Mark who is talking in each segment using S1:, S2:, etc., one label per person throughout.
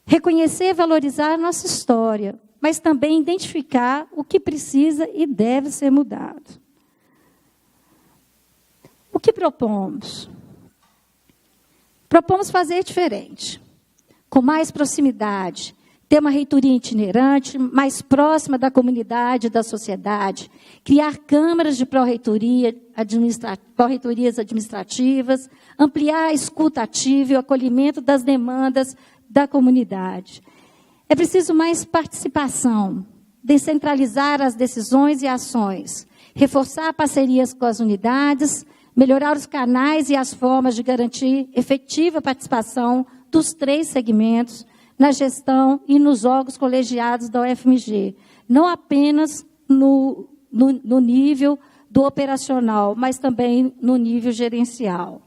S1: Reconhecer e valorizar a nossa história, mas também identificar o que precisa e deve ser mudado. O que propomos? Propomos fazer diferente, com mais proximidade, ter uma reitoria itinerante, mais próxima da comunidade e da sociedade, criar câmaras de pró-reitorias administrativas, ampliar a escuta ativa e o acolhimento das demandas da comunidade. É preciso mais participação, descentralizar as decisões e ações, reforçar parcerias com as unidades, melhorar os canais e as formas de garantir efetiva participação dos 3 segmentos na gestão e nos órgãos colegiados da UFMG, não apenas no nível do operacional, mas também no nível gerencial.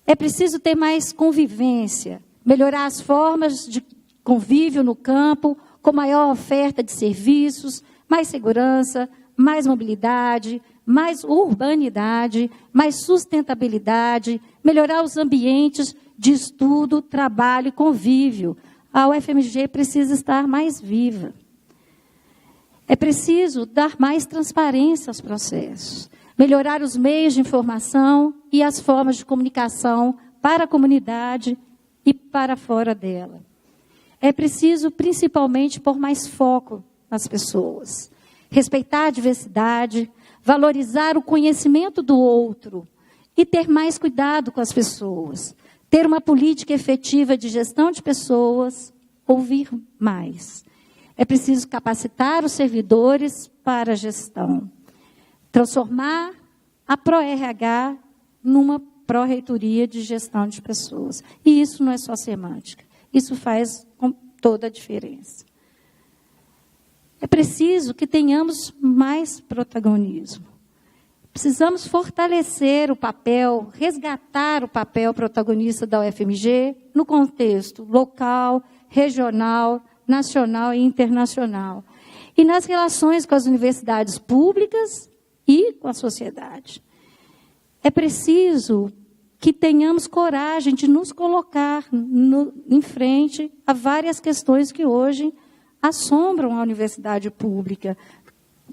S1: É preciso ter mais convivência, melhorar as formas de convívio no campo, com maior oferta de serviços, mais segurança, mais mobilidade, mais urbanidade, mais sustentabilidade, melhorar os ambientes de estudo, trabalho e convívio. A UFMG precisa estar mais viva. É preciso dar mais transparência aos processos, melhorar os meios de informação e as formas de comunicação para a comunidade e para fora dela. É preciso, principalmente, pôr mais foco nas pessoas, respeitar a diversidade, valorizar o conhecimento do outro e ter mais cuidado com as pessoas, ter uma política efetiva de gestão de pessoas, ouvir mais. É preciso capacitar os servidores para a gestão, transformar a PRO-RH numa pró-reitoria de gestão de pessoas. E isso não é só semântica, isso faz toda a diferença. É preciso que tenhamos mais protagonismo. Precisamos fortalecer o papel, resgatar o papel protagonista da UFMG no contexto local, regional, nacional e internacional. E nas relações com as universidades públicas e com a sociedade. É preciso que tenhamos coragem de nos colocar em frente a várias questões que hoje assombram a universidade pública,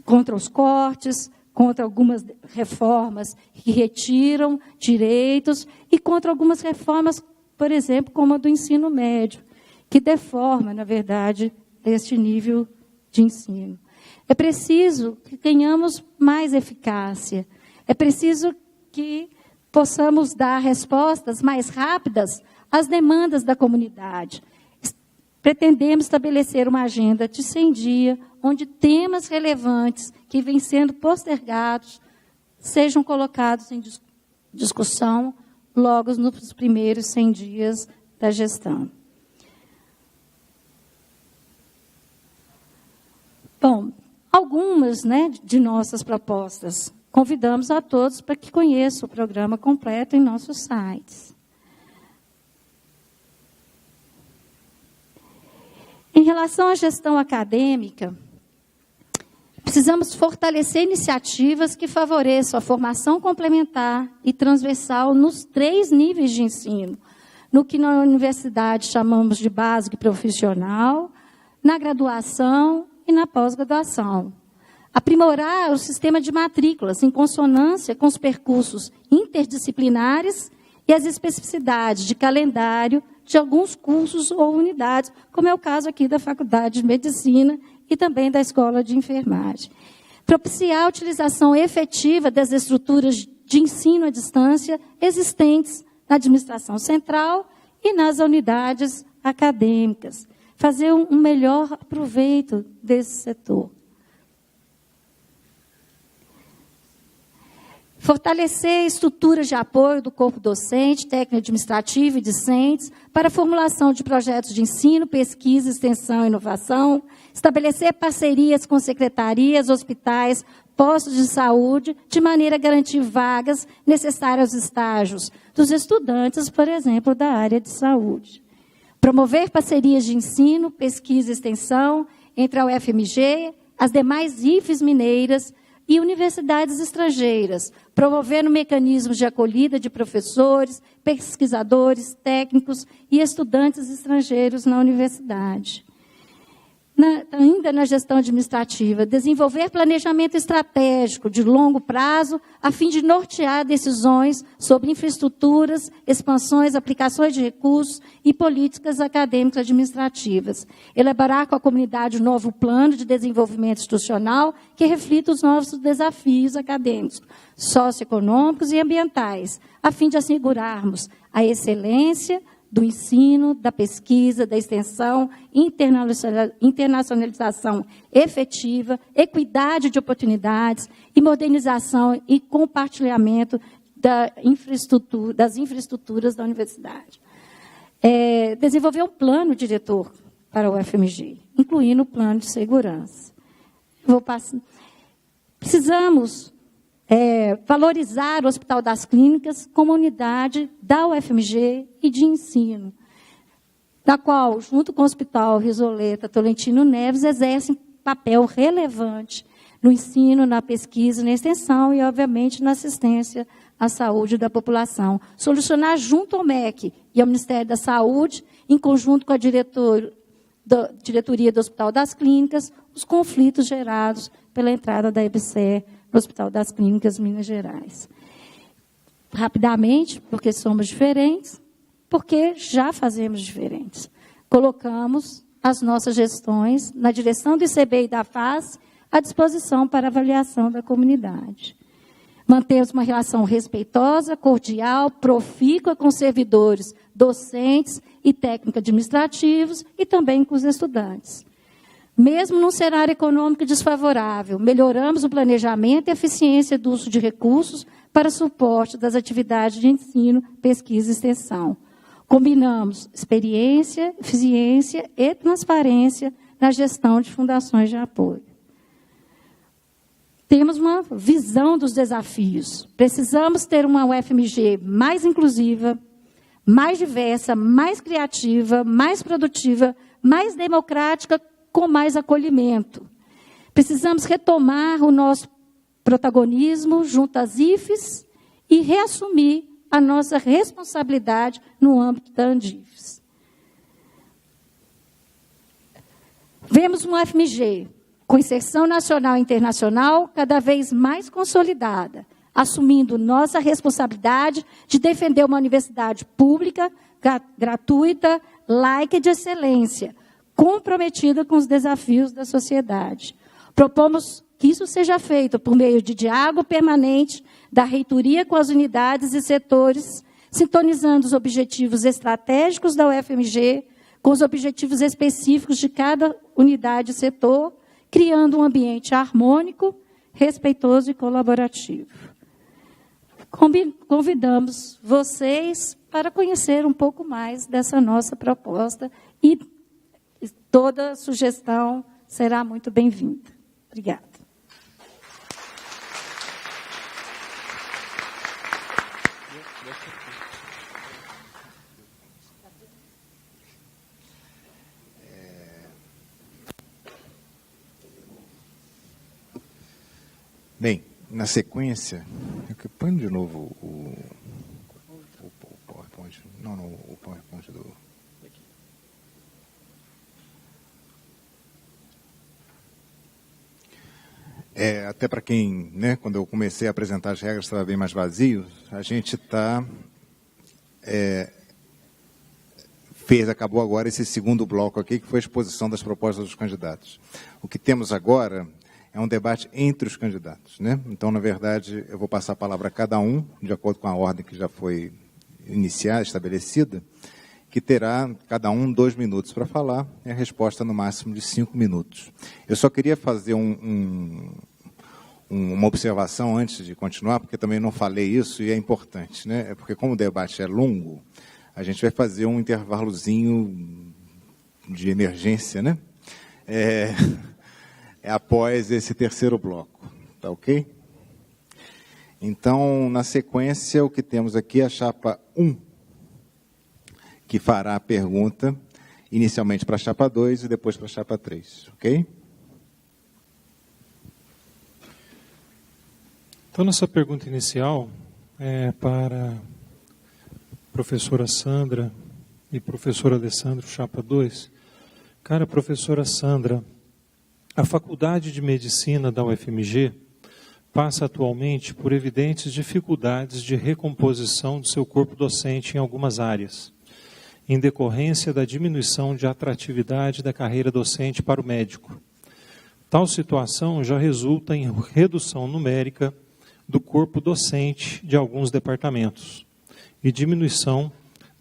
S1: contra os cortes, contra algumas reformas que retiram direitos e contra algumas reformas, por exemplo, como a do ensino médio, que deforma, na verdade, este nível de ensino. É preciso que tenhamos mais eficácia, é preciso que possamos dar respostas mais rápidas às demandas da comunidade. Pretendemos estabelecer uma agenda de 100 dias, onde temas relevantes que vêm sendo postergados sejam colocados em discussão logo nos primeiros 100 dias da gestão. Bom, algumas, de nossas propostas. Convidamos a todos para que conheçam o programa completo em nossos sites. Em relação à gestão acadêmica, precisamos fortalecer iniciativas que favoreçam a formação complementar e transversal nos 3 níveis de ensino, no que na universidade chamamos de básico e profissional, na graduação e na pós-graduação. Aprimorar o sistema de matrículas em consonância com os percursos interdisciplinares e as especificidades de calendário de alguns cursos ou unidades, como é o caso aqui da Faculdade de Medicina e também da Escola de Enfermagem. Propiciar a utilização efetiva das estruturas de ensino à distância existentes na administração central e nas unidades acadêmicas. Fazer um melhor aproveito desse setor. Fortalecer estruturas de apoio do corpo docente, técnico administrativo e discentes para a formulação de projetos de ensino, pesquisa, extensão e inovação. Estabelecer parcerias com secretarias, hospitais, postos de saúde, de maneira a garantir vagas necessárias aos estágios dos estudantes, por exemplo, da área de saúde. Promover parcerias de ensino, pesquisa e extensão entre a UFMG, as demais IFES mineiras e universidades estrangeiras, promovendo mecanismos de acolhida de professores, pesquisadores, técnicos e estudantes estrangeiros na universidade. Ainda na gestão administrativa, desenvolver planejamento estratégico de longo prazo, a fim de nortear decisões sobre infraestruturas, expansões, aplicações de recursos e políticas acadêmicas administrativas. Elaborar com a comunidade um novo plano de desenvolvimento institucional que reflita os novos desafios acadêmicos, socioeconômicos e ambientais, a fim de assegurarmos a excelência do ensino, da pesquisa, da extensão, internacionalização efetiva, equidade de oportunidades e modernização e compartilhamento das infraestruturas da universidade. Desenvolver um plano diretor para o UFMG, incluindo o plano de segurança. Precisamos valorizar o Hospital das Clínicas como unidade da UFMG e de ensino, da qual, junto com o Hospital Risoleta Tolentino Neves, exercem papel relevante no ensino, na pesquisa, na extensão e, obviamente, na assistência à saúde da população. Solucionar junto ao MEC e ao Ministério da Saúde, em conjunto com a diretoria do Hospital das Clínicas, os conflitos gerados pela entrada da EBSER no Hospital das Clínicas, Minas Gerais. Rapidamente, porque somos diferentes, porque já fazemos diferentes. Colocamos as nossas gestões na direção do ICB e da FAS à disposição para avaliação da comunidade. Mantemos uma relação respeitosa, cordial, profícua com servidores, docentes e técnicos administrativos e também com os estudantes. Mesmo num cenário econômico desfavorável, melhoramos o planejamento e eficiência do uso de recursos para suporte das atividades de ensino, pesquisa e extensão. Combinamos experiência, eficiência e transparência na gestão de fundações de apoio. Temos uma visão dos desafios. Precisamos ter uma UFMG mais inclusiva, mais diversa, mais criativa, mais produtiva, mais democrática, com mais acolhimento. Precisamos retomar o nosso protagonismo junto às IFES e reassumir a nossa responsabilidade no âmbito da Andifes. Vemos uma UFMG com inserção nacional e internacional cada vez mais consolidada, assumindo nossa responsabilidade de defender uma universidade pública, gratuita, laica e de excelência, comprometida com os desafios da sociedade. Propomos que isso seja feito por meio de diálogo permanente da reitoria com as unidades e setores, sintonizando os objetivos estratégicos da UFMG com os objetivos específicos de cada unidade e setor, criando um ambiente harmônico, respeitoso e colaborativo. Convidamos vocês para conhecer um pouco mais dessa nossa proposta e toda sugestão será muito bem-vinda. Obrigada.
S2: Bem, na sequência, põe de novo o PowerPoint. Não, o PowerPoint do... Até para quem, quando eu comecei a apresentar as regras, estava bem mais vazio, a gente acabou agora esse segundo bloco aqui, que foi a exposição das propostas dos candidatos. O que temos agora é um debate entre os candidatos, Então, na verdade, eu vou passar a palavra a cada um, de acordo com a ordem que já foi estabelecida, que terá cada um 2 minutos para falar, e a resposta no máximo de 5 minutos. Eu só queria fazer uma observação antes de continuar, porque também não falei isso e é importante, Porque como o debate é longo, a gente vai fazer um intervalozinho de emergência, após esse terceiro bloco, tá ok? Então, na sequência, o que temos aqui é a chapa 1, que fará a pergunta inicialmente para a chapa 2 e depois para a chapa 3, ok?
S3: Então, nossa pergunta inicial é para a professora Sandra e professor Alessandro, chapa 2. Cara, professora Sandra, a Faculdade de Medicina da UFMG passa atualmente por evidentes dificuldades de recomposição do seu corpo docente em algumas áreas, em decorrência da diminuição de atratividade da carreira docente para o médico. Tal situação já resulta em redução numérica do corpo docente de alguns departamentos e diminuição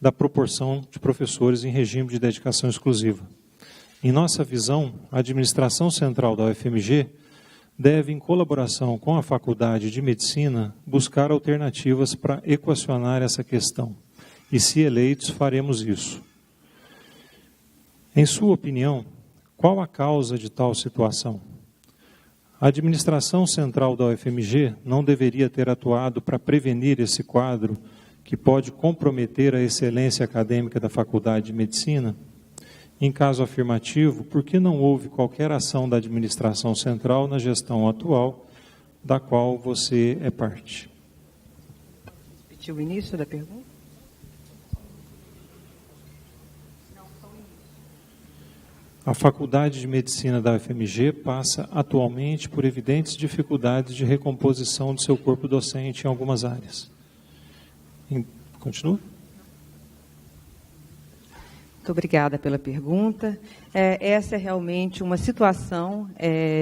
S3: da proporção de professores em regime de dedicação exclusiva. Em nossa visão, a administração central da UFMG deve, em colaboração com a Faculdade de Medicina, buscar alternativas para equacionar essa questão. E, se eleitos, faremos isso. Em sua opinião, qual a causa de tal situação? A administração central da UFMG não deveria ter atuado para prevenir esse quadro que pode comprometer a excelência acadêmica da Faculdade de Medicina? Em caso afirmativo, por que não houve qualquer ação da administração central na gestão atual, da qual você é parte?
S4: Repetiu o início da pergunta?
S3: A Faculdade de Medicina da UFMG passa atualmente por evidentes dificuldades de recomposição do seu corpo docente em algumas áreas. Continua?
S4: Muito obrigada pela pergunta. Essa é realmente uma situação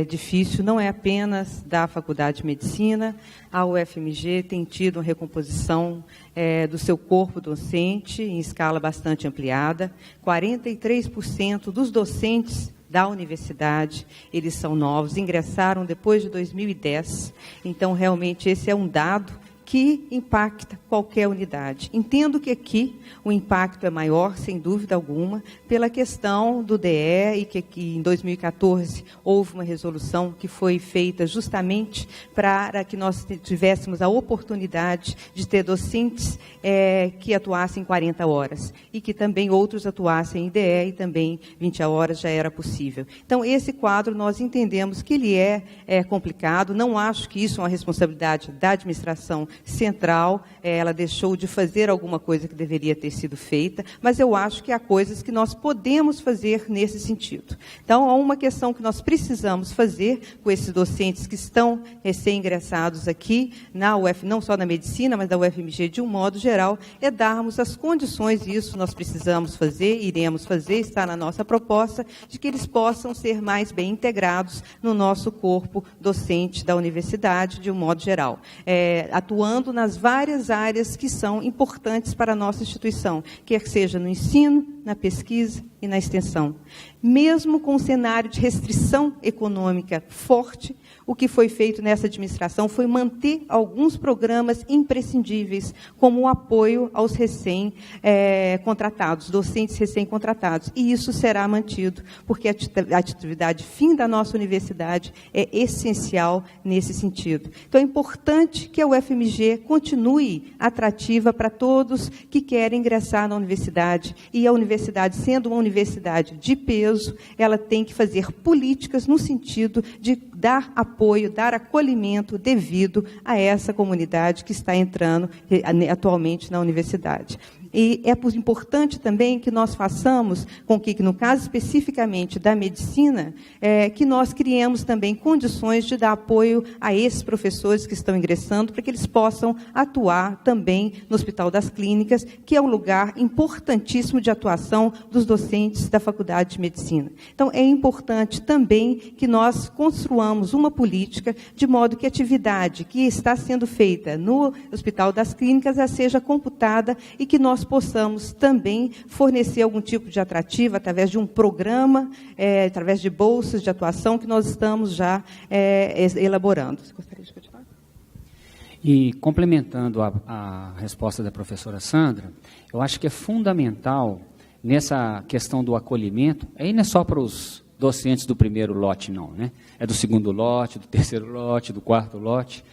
S4: difícil, não é apenas da Faculdade de Medicina. A UFMG tem tido uma recomposição do seu corpo docente em escala bastante ampliada. 43% dos docentes da universidade, eles são novos, ingressaram depois de 2010. Então, realmente, esse é um dado que impacta qualquer unidade. Entendo que aqui o impacto é maior, sem dúvida alguma, pela questão do DE e que em 2014 houve uma resolução que foi feita justamente para que nós tivéssemos a oportunidade de ter docentes que atuassem 40 horas e que também outros atuassem em DE e também 20 horas já era possível. Então, esse quadro nós entendemos que ele é complicado, não acho que isso é uma responsabilidade da administração central, ela deixou de fazer alguma coisa que deveria ter sido feita, mas eu acho que há coisas que nós podemos fazer nesse sentido. Então, há uma questão que nós precisamos fazer com esses docentes que estão recém-ingressados aqui, não só na medicina, mas da UFMG de um modo geral, é darmos as condições, e isso nós precisamos fazer, iremos fazer, está na nossa proposta, de que eles possam ser mais bem integrados no nosso corpo docente da universidade, de um modo geral, atuando nas várias áreas que são importantes para a nossa instituição, quer seja no ensino, na pesquisa e na extensão. Mesmo com um cenário de restrição econômica forte, o que foi feito nessa administração foi manter alguns programas imprescindíveis, como o apoio aos recém-contratados, docentes recém-contratados. E isso será mantido, porque a atividade fim da nossa universidade é essencial nesse sentido. Então, é importante que a UFMG continue atrativa para todos que querem ingressar na universidade. E a universidade, sendo uma universidade de peso, ela tem que fazer políticas no sentido de dar apoio, dar acolhimento devido a essa comunidade que está entrando atualmente na universidade. E é importante também que nós façamos com que, no caso especificamente da medicina, que nós criemos também condições de dar apoio a esses professores que estão ingressando, para que eles possam atuar também no Hospital das Clínicas, que é um lugar importantíssimo de atuação dos docentes da Faculdade de Medicina. Então, é importante também que nós construamos uma política de modo que a atividade que está sendo feita no Hospital das Clínicas seja computada e que nós possamos também fornecer algum tipo de atrativo através de um programa, através de bolsas de atuação que nós estamos já elaborando. Você gostaria de continuar?
S5: E complementando a resposta da professora Sandra, eu acho que é fundamental nessa questão do acolhimento, aí não é só para os docentes do primeiro lote, não, né? É do segundo lote, do terceiro lote, do quarto lote,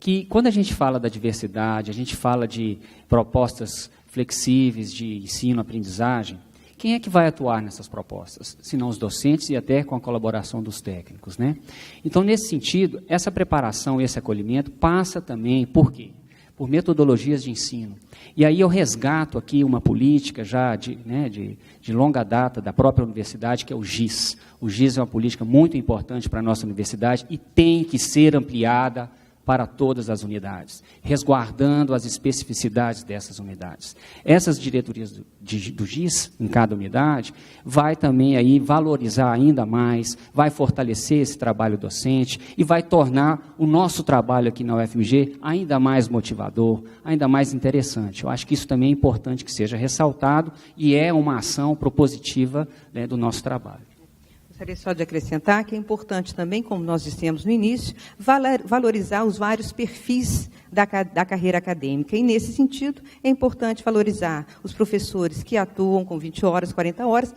S5: que quando a gente fala da diversidade, a gente fala de propostas flexíveis de ensino-aprendizagem, Quem é que vai atuar nessas propostas? Se não os docentes e até com a colaboração dos técnicos, né? Então, nesse sentido, essa preparação, esse acolhimento passa também, por quê? Por metodologias de ensino. E aí eu resgato aqui uma política já de longa data da própria universidade, que é o GIS. O GIS é uma política muito importante para a nossa universidade e tem que ser ampliada para todas as unidades, resguardando as especificidades dessas unidades. Essas diretorias do GIS, em cada unidade, vai também aí valorizar ainda mais, vai fortalecer esse trabalho docente e vai tornar o nosso trabalho aqui na UFMG ainda mais motivador, ainda mais interessante. Eu acho que isso também é importante que seja ressaltado e é uma ação propositiva, né, do nosso trabalho.
S4: Gostaria só de acrescentar que é importante também, como nós dissemos no início, valorizar os vários perfis da carreira acadêmica. E, nesse sentido, é importante valorizar os professores que atuam com 20 horas, 40 horas,